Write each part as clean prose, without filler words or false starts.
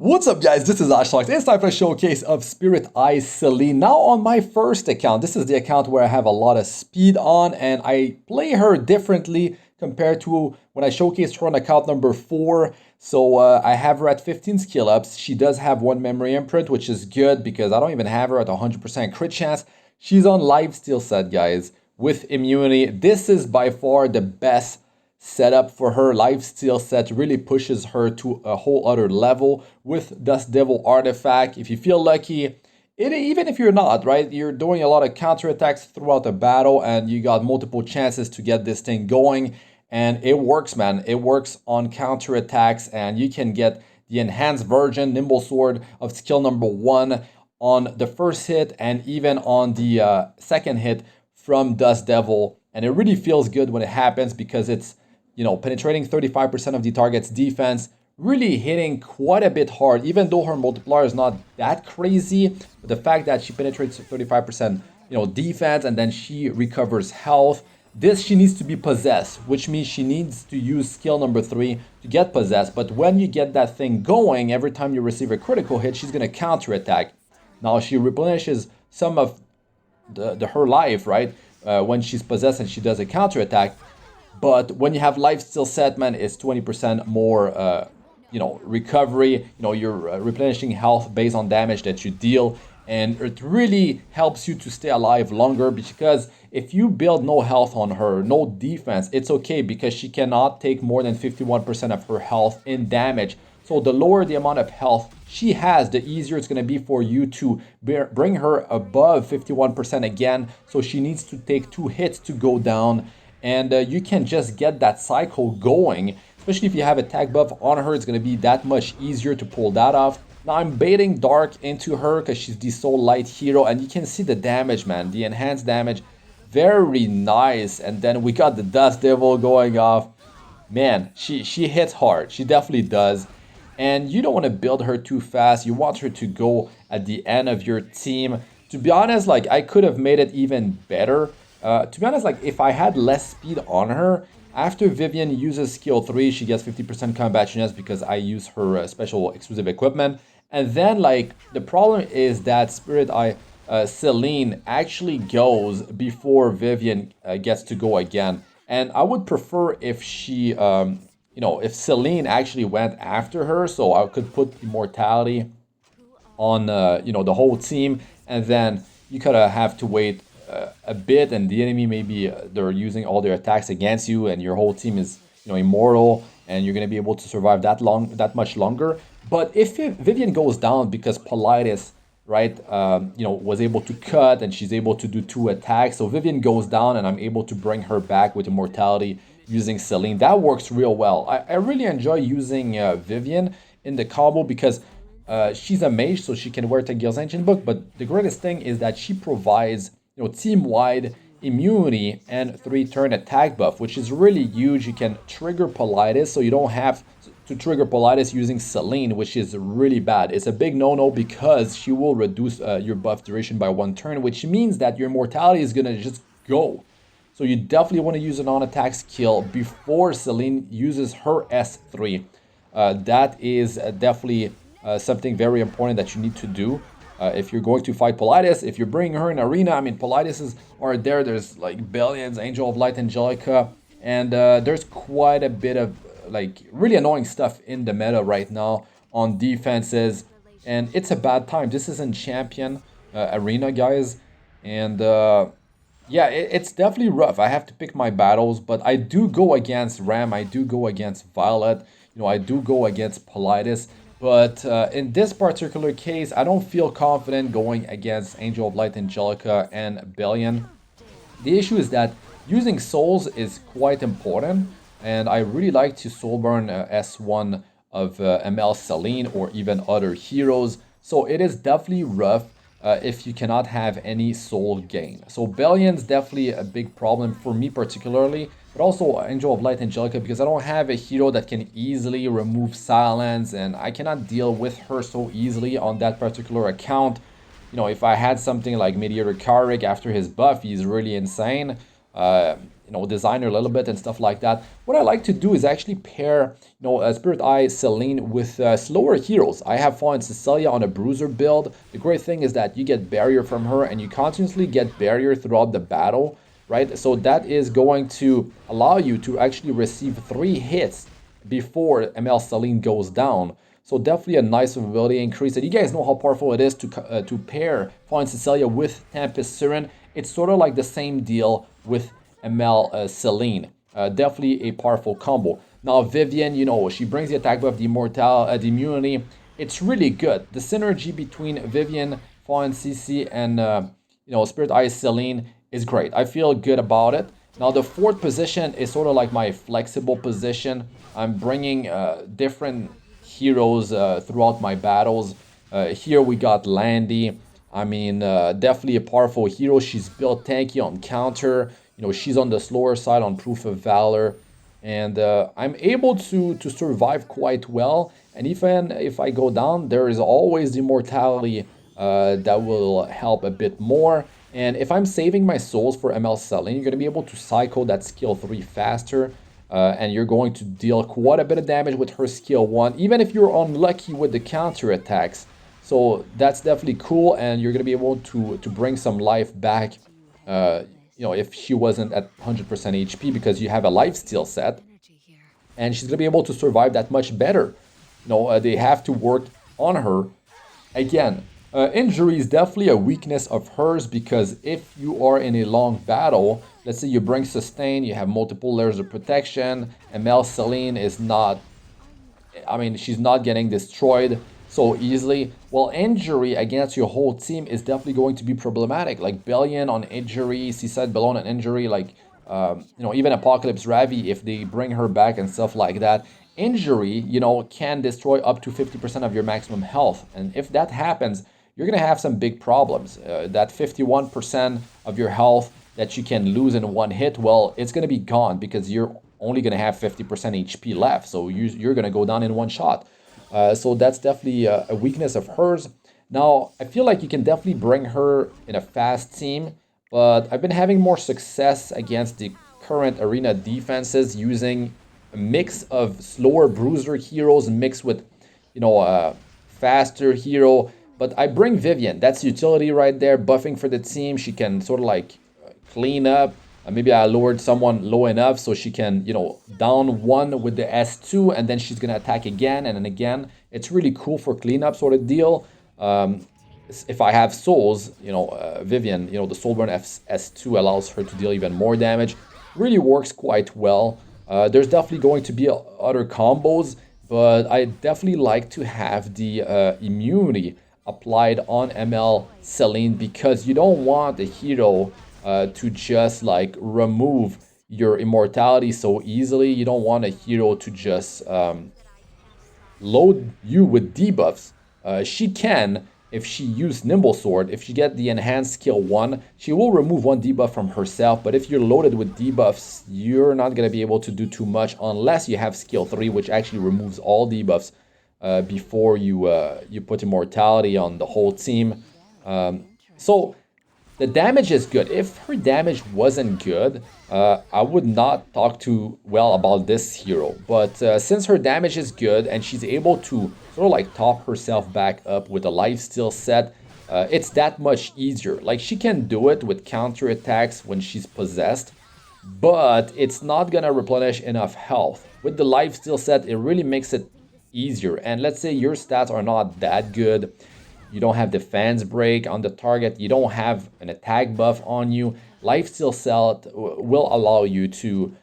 What's up guys, this is Astranox. It's time for a showcase of Spirit Eye Celine. Now on my first account, this is the account where I have a lot of speed on and I play her differently compared to when I showcased her on account number 4. So I have her at 15 skill ups. She does have 1 memory imprint, which is good because I don't even have her at 100% crit chance. She's on Lifesteal set guys with immunity. This is by far the best setup for her. Lifesteal set really pushes her to a whole other level with Dust Devil artifact. If you feel lucky, even if you're not, right, you're doing a lot of counterattacks throughout the battle and you got multiple chances to get this thing going, and it works, man. It works on counterattacks, and you can get the enhanced version Nimble Sword of skill number 1 on the first hit and even on the second hit from Dust Devil, and it really feels good when it happens because it's, you know, penetrating 35% of the target's defense, really hitting quite a bit hard, even though her multiplier is not that crazy. But the fact that she penetrates 35%, defense, and then she recovers health. This, she needs to be possessed, which means she needs to use skill number 3 to get possessed. But when you get that thing going, every time you receive a critical hit, she's going to counterattack. Now she replenishes some of her life, right? When she's possessed and she does a counterattack. But when you have Lifesteal set, man, it's 20% more, recovery. You're replenishing health based on damage that you deal. And it really helps you to stay alive longer because if you build no health on her, no defense, it's okay because she cannot take more than 51% of her health in damage. So the lower the amount of health she has, the easier it's going to be for you to bring her above 51% again. So she needs to take 2 hits to go down. And you can just get that cycle going, especially if you have attack buff on her. It's going to be that much easier to pull that off. Now I'm baiting Dark into her because she's the Soul Light hero, and you can see the damage, man, the enhanced damage, very nice. And then we got the Dust Devil going off. Man, she hits hard, she definitely does. And you don't want to build her too fast. You want her to go at the end of your team. To be honest, like, I could have made it even better. To be honest, like, if I had less speed on her, after Vivian uses skill 3, she gets 50% combat chance because I use her special exclusive equipment. And then, like, the problem is that Spirit Eye Celine actually goes before Vivian gets to go again. And I would prefer if she, if Celine actually went after her, so I could put Immortality on, the whole team, and then you kind of have to wait a bit, and the enemy maybe they're using all their attacks against you, and your whole team is immortal, and you're going to be able to survive that much longer. But if Vivian goes down because Politis, right, was able to cut and she's able to do 2 attacks, so Vivian goes down and I'm able to bring her back with Immortality using Celine. That works real well. I really enjoy using Vivian in the combo because she's a mage, so she can wear Tengil's Ancient Book, but the greatest thing is that she provides team-wide immunity and 3-turn attack buff, which is really huge. You can trigger Politis, so you don't have to trigger Politis using Celine, which is really bad. It's a big no-no because she will reduce your buff duration by 1 turn, which means that your Immortality is gonna just go. So you definitely want to use a non-attack skill before Celine uses her S3. That is definitely something very important that you need to do. If you're going to fight Politis, if you're bringing her in arena, I mean, Politis are there. There's like Billions, Angel of Light, Angelica, and there's quite a bit of like really annoying stuff in the meta right now on defenses, and it's a bad time. This isn't champion arena, guys, and yeah, it's definitely rough. I have to pick my battles, but I do go against Ram, I do go against Violet, I do go against Politis. But in this particular case, I don't feel confident going against Angel of Light, Angelica, and Billion. The issue is that using souls is quite important, and I really like to soul burn S1 of ML Celine or even other heroes. So it is definitely rough if you cannot have any soul gain. So Billion's definitely a big problem for me particularly, but also Angel of Light, Angelica, because I don't have a hero that can easily remove silence, and I cannot deal with her so easily on that particular account. If I had something like Mediator Carrick after his buff, he's really insane. design her a little bit and stuff like that. What I like to do is actually pair, Spirit Eye Celine with slower heroes. I have Fallen Cecilia on a bruiser build. The great thing is that you get barrier from her and you continuously get barrier throughout the battle, right? So that is going to allow you to actually receive 3 hits before ML Celine goes down. So definitely a nice ability increase. And you guys know how powerful it is to pair Fallen Cecilia with Tempest Siren. It's sort of like the same deal with ML Celine. Definitely a powerful combo. Now Vivian, she brings the attack buff, the the immunity. It's really good. The synergy between Vivian, Fallen CC, and Spirit Eye Celine is great. I feel good about it. Now the 4th position is sort of like my flexible position. I'm bringing different heroes throughout my battles. Here we got Landy. I mean, definitely a powerful hero. She's built tanky on counter. She's on the slower side on Proof of Valor. And I'm able to survive quite well. And even if I go down, there is always the immortality that will help a bit more. And if I'm saving my souls for ML Celine, you're going to be able to cycle that skill 3 faster. And you're going to deal quite a bit of damage with her skill 1, even if you're unlucky with the counter attacks. So that's definitely cool, and you're going to be able to bring some life back, if she wasn't at 100% HP, because you have a lifesteal set, and she's going to be able to survive that much better. They have to work on her. Again, injury is definitely a weakness of hers, because if you are in a long battle, let's say you bring sustain, you have multiple layers of protection, ML Celine is not, she's not getting destroyed so easily. Well, injury against your whole team is definitely going to be problematic. Like Bellion on injury, Seaside Bellon on injury, like, even Apocalypse Ravi, if they bring her back and stuff like that. Injury, can destroy up to 50% of your maximum health. And if that happens, you're going to have some big problems. That 51% of your health that you can lose in one hit, well, it's going to be gone because you're only going to have 50% HP left. So you're going to go down in one shot. So that's definitely a weakness of hers. Now, I feel like you can definitely bring her in a fast team, but I've been having more success against the current arena defenses using a mix of slower bruiser heroes mixed with, faster hero. But I bring Vivian. That's utility right there, buffing for the team. She can sort of like clean up. Maybe I lowered someone low enough so she can, down one with the S2, and then she's going to attack again and then again. It's really cool for cleanup sort of deal. If I have souls, Vivian, the Soulburn S2 allows her to deal even more damage. Really works quite well. There's definitely going to be other combos, but I definitely like to have the immunity applied on ML Celine, because you don't want the hero to just like remove your immortality so easily. You don't want a hero to just load you with debuffs. She can, if she used Nimble Sword, if she get the enhanced skill 1, she will remove 1 debuff from herself. But if you're loaded with debuffs, you're not going to be able to do too much unless you have skill 3, which actually removes all debuffs before you put immortality on the whole team. So the damage is good. If her damage wasn't good, I would not talk too well about this hero. But since her damage is good and she's able to sort of like top herself back up with a lifesteal set, it's that much easier. Like, she can do it with counter attacks when she's possessed, but it's not gonna replenish enough health. With the lifesteal set, it really makes it easier. And let's say your stats are not that good. You don't have defense break on the target. You don't have an attack buff on you. Lifesteal set will allow you to,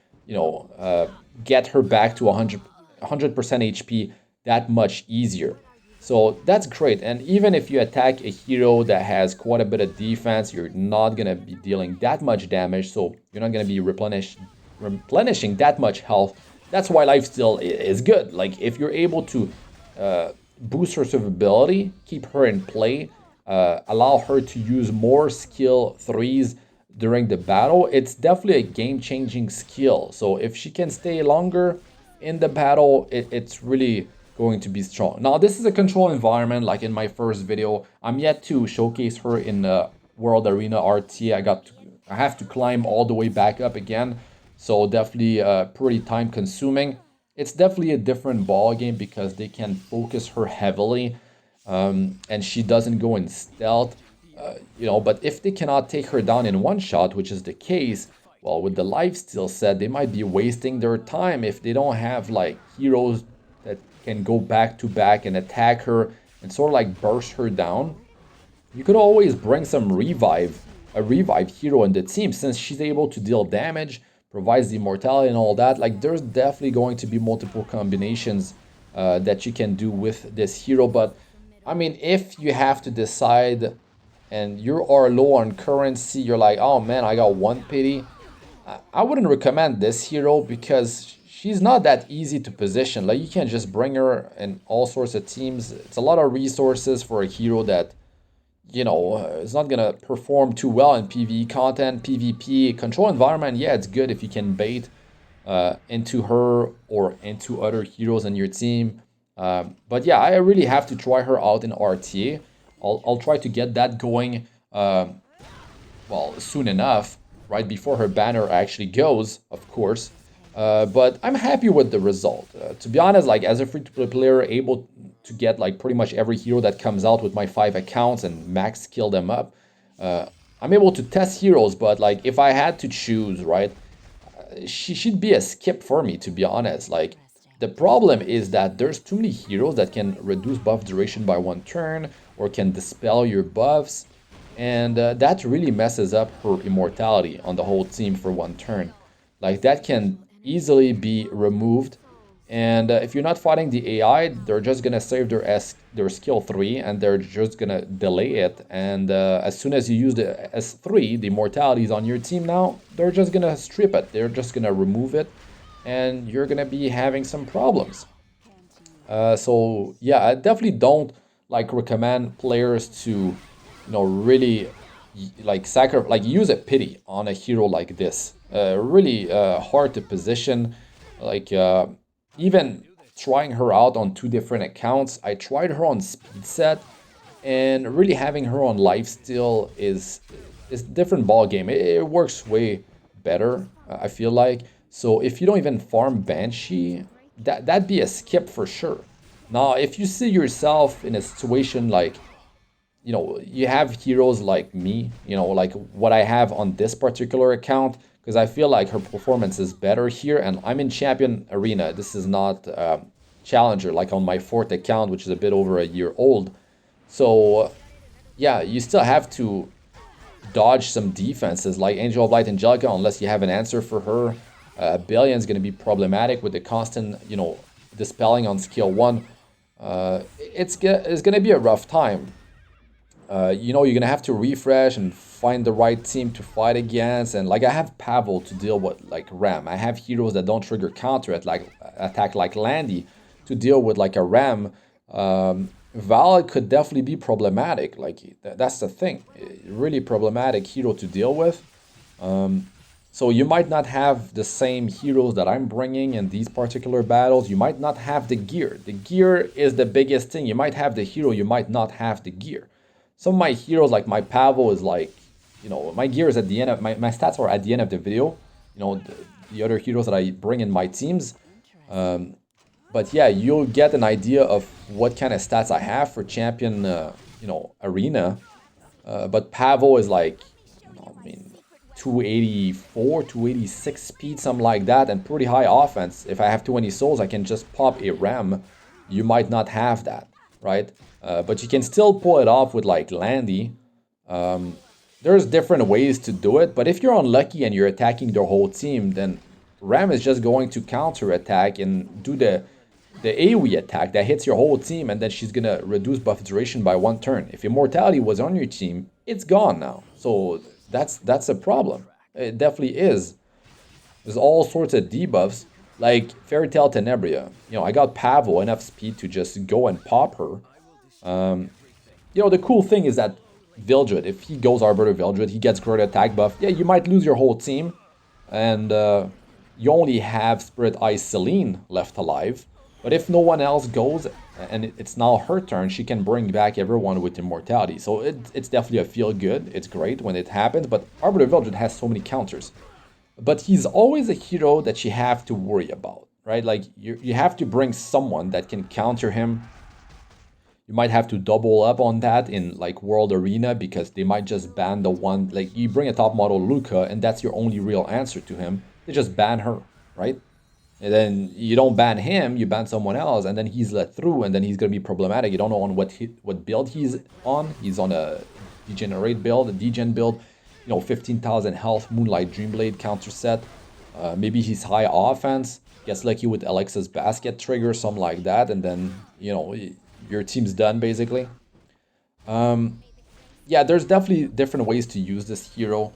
get her back to 100% HP that much easier. So that's great. And even if you attack a hero that has quite a bit of defense, you're not going to be dealing that much damage. So you're not going to be replenishing that much health. That's why lifesteal is good. Like, if you're able to boost her survivability, keep her in play, allow her to use more skill 3s during the battle, it's definitely a game-changing skill. So if she can stay longer in the battle, it's really going to be strong. Now, this is a control environment, like in my first video. I'm yet to showcase her in World Arena RT. I have to climb all the way back up again. So definitely pretty time consuming. It's definitely a different ball game because they can focus her heavily, and she doesn't go in stealth. But if they cannot take her down in one shot, which is the case, well, with the lifesteal set, they might be wasting their time if they don't have like heroes that can go back to back and attack her and sort of like burst her down. You could always bring some a revive hero in the team since she's able to deal damage, provides the immortality and all that. Like there's definitely going to be multiple combinations that you can do with this hero. But I mean, if you have to decide and you are low on currency, you're like, oh man, I got one pity. I wouldn't recommend this hero because she's not that easy to position. Like you can't just bring her in all sorts of teams. It's a lot of resources for a hero that it's not gonna perform too well in PvE content, PvP, control environment. Yeah, it's good if you can bait into her or into other heroes in your team. But yeah, I really have to try her out in RTA. I'll try to get that going, well, soon enough, right before her banner actually goes, of course. But I'm happy with the result. To be honest, like as a free-to-play player, able to get like pretty much every hero that comes out with my 5 accounts and max skill them up. I'm able to test heroes, but like if I had to choose, right, she should be a skip for me, to be honest. Like the problem is that there's too many heroes that can reduce buff duration by 1 turn or can dispel your buffs, and that really messes up her immortality on the whole team for 1 turn. Like that can easily be removed. And if you're not fighting the AI, they're just gonna save their skill 3 and they're just gonna delay it. And as soon as you use the S3, the immortality is on your team now, they're just gonna strip it. They're just gonna remove it, and you're gonna be having some problems. So yeah, I definitely don't like recommend players to, really like use a pity on a hero like this. Really hard to position. Like even trying her out on 2 different accounts. I tried her on speed set, and really having her on lifesteal is a different ball game. It works way better, I feel like. So if you don't even farm Banshee, that'd be a skip for sure. Now, if you see yourself in a situation like, you have heroes like me, like what I have on this particular account, because I feel like her performance is better here, and I'm in Champion Arena. This is not Challenger, like on my 4th account, which is a bit over a year old. So, yeah, you still have to dodge some defenses, like Angel of Light Angelica, unless you have an answer for her. Billion's going to be problematic with the constant, dispelling on skill 1. It's going to be a rough time. You're gonna have to refresh and find the right team to fight against. And like I have Pavel to deal with like Ram. I have heroes that don't trigger counter attack like Landy to deal with like a Ram. Val could definitely be problematic. Like that's the thing, really problematic hero to deal with. So you might not have the same heroes that I'm bringing in these particular battles. You might not have the gear. The gear is the biggest thing. You might have the hero, you might not have the gear. Some of my heroes, like my Pavel, is like, my gear is at the end of, my stats are at the end of the video. The other heroes that I bring in my teams. But yeah, you'll get an idea of what kind of stats I have for Champion, Arena. But Pavel is like, 284, 286 speed, something like that, and pretty high offense. If I have 20 souls, I can just pop a Ram. You might not have that, right? But you can still pull it off with like Landy. There's different ways to do it, but if you're unlucky and you're attacking the whole team, then Ram is just going to counter attack and do the AoE attack that hits your whole team, and then she's gonna reduce buff duration by 1 turn. If Immortality was on your team, it's gone now. So that's a problem. It definitely is. There's all sorts of debuffs, like Fairy Tale Tenebria. I got Pavel enough speed to just go and pop her. The cool thing is that Vildred, if he goes Arbiter Vildred, he gets great attack buff. Yeah, you might lose your whole team, and you only have Spirit Eye Celine left alive. But if no one else goes, and it's now her turn, she can bring back everyone with immortality. So it's definitely a feel good. It's great when it happens, but Arbiter Vildred has so many counters. but he's always a hero that you have to worry about, right? Like you have to bring someone that can counter him. You might have to double up on that in like World Arena because they might just ban the one, like you bring a top model Luca and that's your only real answer to him. They just ban her, right? And then you don't ban him, you ban someone else, and then he's let through, and then he's gonna be problematic. You don't know on what build he's on. He's on a degenerate build, a degen build, 15,000 health, Moonlight Dreamblade counter set. Maybe he's high offense, gets lucky with Alexa's basket trigger, something like that, and then your team's done basically. Yeah, there's definitely different ways to use this hero.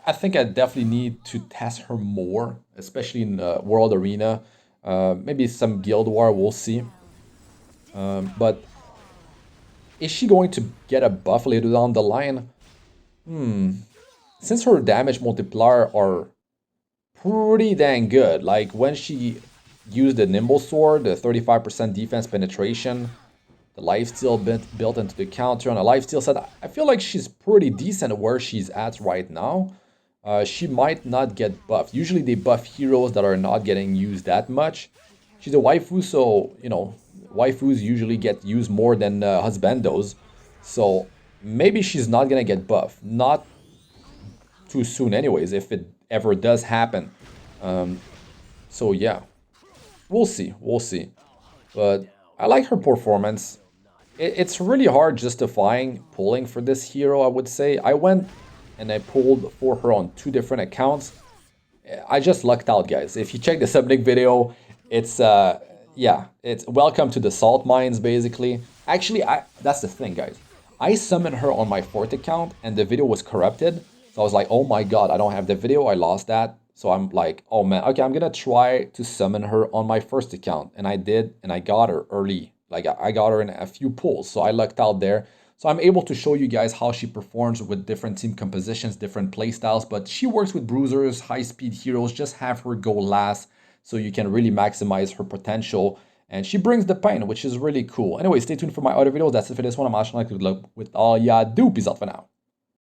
I think I definitely need to test her more, especially in World Arena. Maybe some Guild War, we'll see. But is she going to get a buff later down the line? Since her damage multiplier are pretty dang good, like when she used the Nimble Sword, the 35% defense penetration, the lifesteal built into the counter on a lifesteal set, I feel like she's pretty decent where she's at right now. She might not get buffed. Usually they buff heroes that are not getting used that much. She's a waifu, so, waifus usually get used more than husbandos. So maybe she's not gonna get buffed. Not too soon anyways, if it ever does happen. So yeah, we'll see, we'll see. But I like her performance. It's really hard justifying pulling for this hero, I would say. I went and I pulled for her on 2 different accounts. I just lucked out, guys. If you check the subnick video, it's yeah, it's welcome to the salt mines basically. Actually, that's the thing, guys. I summoned her on my 4th account and the video was corrupted. So I was like, oh my god, I don't have the video, I lost that. So I'm like, oh man, okay, I'm gonna try to summon her on my 1st account. And I did, and I got her early. Like, I got her in a few pulls, so I lucked out there. So I'm able to show you guys how she performs with different team compositions, different playstyles, but she works with bruisers, high-speed heroes. Just have her go last so you can really maximize her potential. And she brings the pain, which is really cool. Anyway, stay tuned for my other videos. That's it for this one. I'm Astranox. Good luck with all ya do. Peace out for now.